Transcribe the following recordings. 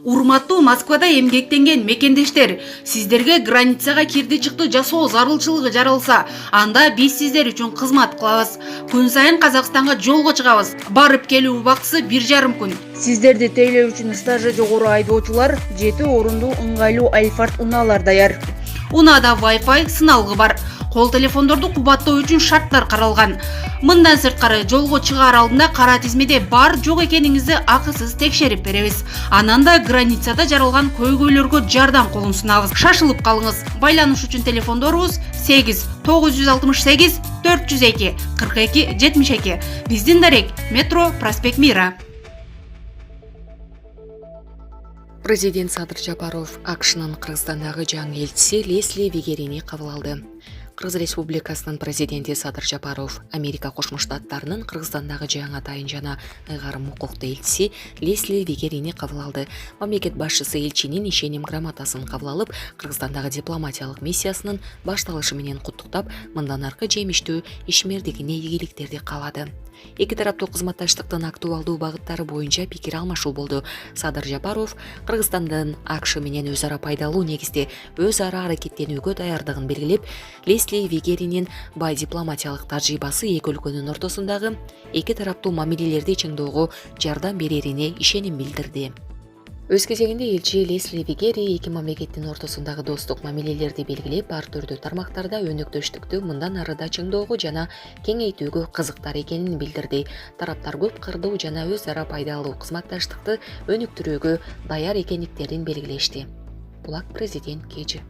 Урматтуу Москвада эмгектенген мекендештер, сиздерге границага кирди чыкты жасоо зарылчылыгы жаралса, анда биз сиздер үчүн кызмат кылабыз. Күн сайын Казакстанга жолго чыгабыз. Барып келүү убактысы 1,5 күн. Сиздерди тейлөө үчүн стажы жогору айдоочулар 7 орундуу ыңгайлуу Альфард унаалар даяр. Унада Wi-Fi сыналгы бар. Кол телефондорду кубаттоо үчүн шарттар каралган. Мындан сырткары жолго чыгаар алдында кара тизмеде бар жок экениңизди акысыз текшерип беребиз. Анан да границада жаралган көйгөйлөргө жардам колун сунабыз. Шашылып калыңыз. Байланыш үчүн телефондорубуз 8 968 402 42 72. Биздин дарек метро Проспект Мира. Президент Садыр Жапаров АКШнын Кыргызстандагы жаңы элчиси Лесли Вигерини кабыл алды. Кыргыз Республикасынын президенти Садыр Жапаров Америка Кошмо Штаттарынын Кыргызстандагы жаңы атайын жана ыйгарым укуктуу элчиси Лесли Вигерини кабыл алды. Мамлекет башчысы элчинин ишеним грамотасын кабыл алып, Кыргызстандагы дипломатиялык миссиясынын башталышы менен куттуктап, мындан аркы жемиштүү ишмердигине ийгиликтерди каалады. Эки тараптуу кызматташтыктын актуалдуу багыттары боюнча пикир алмашуу болду. Садыр Жапаров Кыргызстандын АКШ менен өз ара пайдалуу негизде өз ара аракеттенүүгө даярдыгын белгилеп, Лесли Вигеринин бай дипломатиялык тажрыйбасы эки өлкөнүн ортосундагы эки тараптуу мамилелерди чыңдоого жардам берерине ишеним билдирди. Өз кезегинде элчи Лесли Вигери эки мамлекеттин ортосундагы достук мамилелерди белгилеп, ар түрдүү тармактарда өнөктөштүктү мындан ары да чыңдоого жана кеңейтүүгө кызыктар экенин билдирди. Тараптар көп кырдуу жана өз ара пайдалуу кызматташтыкты өнүктүрүүгө даяр экендиктерин белгилешти. Булак президент кечи.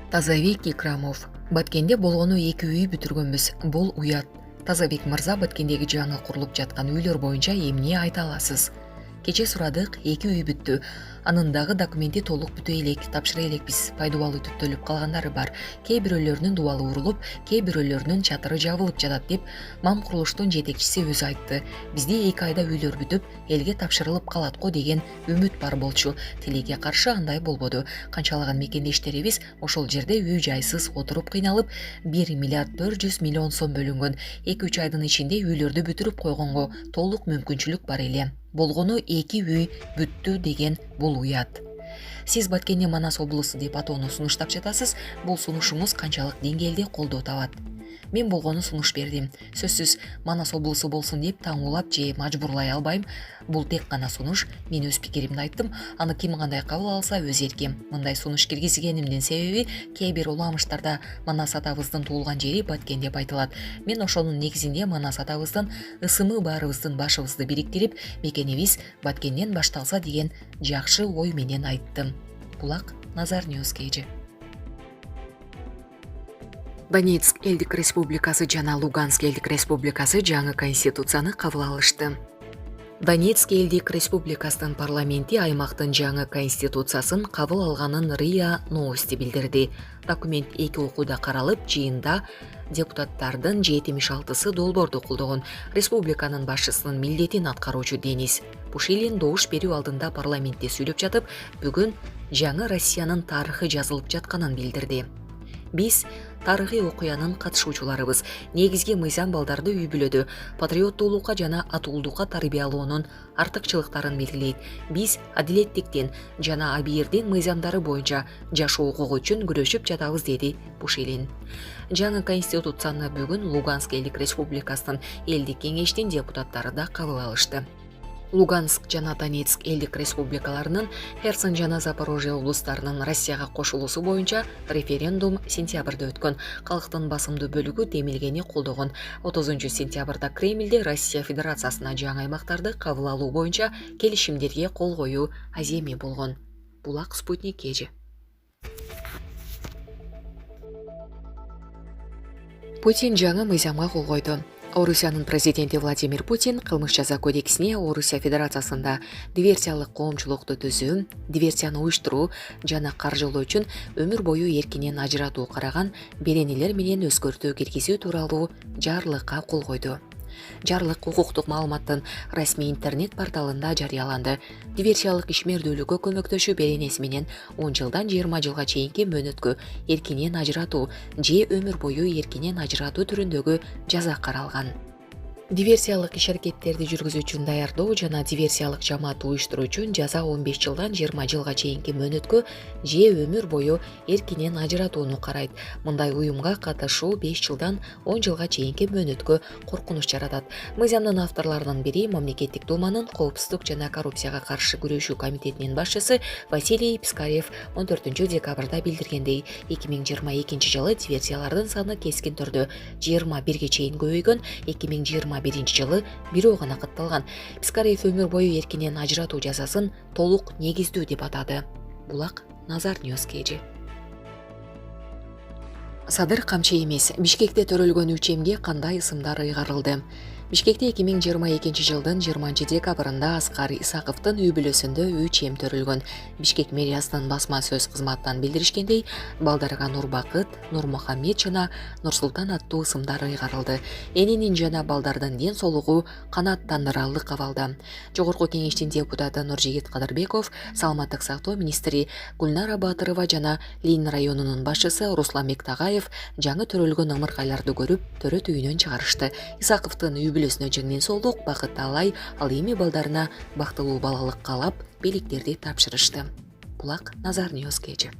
Тазабек Икрамов: Баткенде болгону эки үй бүтүргөнбүз. Бул уят. Тазабек мырза, Баткендеги жаңы курулуп жаткан үйлөр боюнча эмне айта аласыз? Кече сурадык, эки үй бүттү. Анын дагы документи толук бүтө элек, тапшыра элекпиз. Пайдубалы түптөлүп калгандары бар. Кээ бирөөлөрүнүн дубалы урулуп, кээ бирөөлөрүнүн чатыры жабылып жатат деп мам курулуштун жетекчиси өзү айтты. Бизде 2 айда үйлөр бүтүп, элге тапшырылып калат го деген үмүт бар болчу. Тилекке каршы андай болбоду. Канчалаган мекендештерибиз ошол жерде үй жайсыз отуруп кыйналып, 1 миллиард 400 миллион сом бөлүнгөн. 2-3 айдын ичинде үйлөрдү бүтүрүп койгонго толук мүмкүнчүлүк бар эле. Болгону эки үй бүттү деген бул уят. Сиз Баткенди Манас облусу деп атоону сунуштап жатасыз. Бул сунушуңуз канчалык деңгээлде колдоо табат? Мен болгону сунуш бердим. Сөзсүз Манас облусу болсун деп таңуулап же мажбурлай албайм. Бул тек гана сунуш. Мен өз пикиримди айттым. Аны ким кандай кабыл алса өз эрким. Мындай сунуш киргизгенимдин себеби кээ бир уламыштарда Манас атабыздын туулган жери Баткен деп айтылат. Мен ошонун негизинде Манас атабыздын ысымы баарыбыздын башыбызды бириктирип, мекенибиз Баткенден башталса деген жакшы ой менен айттым. Булак Назар Ньюс кежи. Донецк элдик республикасы жана Луганск элдик республикасы жаңы конституцияны кабыл алышты. Донецк элдик республикасынын парламенти аймактын жаңы конституциясын кабыл алганын РИА Новости билдирди. Документ 2 окууда каралып, жыйында депутаттардын 76-сы долбоорду колдогон. Республиканын башчысынын милдетин аткаруучу Денис Пушилин добуш берүү алдында парламентте сүйлөп жатып, бүгүн жаңы Россиянын тарыхы жазылып жатканын билдирди. Биз тарыхый окуянын катышуучуларыбыз. Негизги мыйзам балдарды үй бүлөдө патриоттуулукка жана атуулдукка тарбиялоонун артыкчылыктарын белгилейт. Биз адилеттиктин жана абийирдин мыйзамдары боюнча жашоо укугу үчүн күрөшүп жатабыз, деди Пушилин. Жаңы конституцияны бүгүн Луганск элдик республикасынын элдик кеңештин депутаттары да кабыл алышты. Луганск жана Донецк элдик республикаларынын Херсон жана Запорожье облустарынын Россияга кошулуусу боюнча референдум сентябрда өткөн. Калктын басымдуу бөлүгү демилгени колдогон. 30 сентябрда Кремлде Россия Федерациясына жаңы аймактарды кабыл алуу боюнча келишимдерге кол коюу аземи болгон. Булак Спутник кежи. Путин жаңы мыйзамга кол койду. Орусиянын президенти Владимир Путин кылмыш жаза кодексине Орусия Федерациясында диверсиялык коомчулукту түзүү, диверсияны уюштуруу жана каржылоо үчүн өмүр бою эркинен ажыратуу караган беренелер менен өзгөртүү киргизүү тууралуу жарлыкка кол койду. Жарлык укуктук маалыматтын расмий интернет порталында жарыяланды. Диверсиялык ишмердүүлүккө көмөктөшүү беренеси менен 10 жылдан 20 жылга чейинки мөөнөткө эркинен ажыратуу же өмүр бою эркинен ажыратуу түрүндөгү жаза каралган. Диверсиялык иш-аракеттерди жүргүзүү үчүн даярдоо жана диверсиялык жамаат уюштуруу үчүн жаза 15 жылдан 20 жылга чейинки мөөнөткө же өмүр бою эркинен ажыратууну карайт. Мындай уюмга катышуу 5 жылдан 10 жылга чейинки мөөнөткө коркунуч жаратат. Мыйзамдын авторлорунун бири Мамлекеттик Думанын Коопсуздук жана коррупцияга каршы күрөшүү комитетинин башчысы Василий Пискарев 14 декабрда билдиргендей, 2022 жылы диверсиялардын саны кескин түрдө 21ге чейин көбөйгөн, 2021 жылы бирөө гана катталган. Пискарев өмүр бою эркинен ажыратуу жазасын толук негиздүү деп атады. Булак Назар Ньюс KG. Садыр камчы эмес. Бишкекте төрөлгөн 3М'ге кандай ысымдар ыйгарылды? Бишкекте 2022 жылдын 20 декабрында Аскар Исаковдун үй бүлөсүндө 3М төрөлгөн. Бишкек мэриясынын басма сөз кызматынан билдиришкендей, балдарга Нурбакыт, Нурмухаммед жана Нурсултан аттуу ысымдар ыйгарылды. Эненин жана балдардын ден соолугу канааттандырарлык абалда. Жогорку кеңештин депутаты Нуржигит Кадырбеков, саламаттык сактоо министри Гүлнара Батырова жана Ленин районунун башчысы Русланбек Тагаев жаңы төрөлгөн ымыркайларды көрүп, төрөт үйүнөн чыгарышты. Исаковдун үй бүлөсүнө ден соолук, бакыт алай, ал эми балдарына бактылуу балалык каалап, белектерди тапшырышты. Булак Назар Ньюс KG.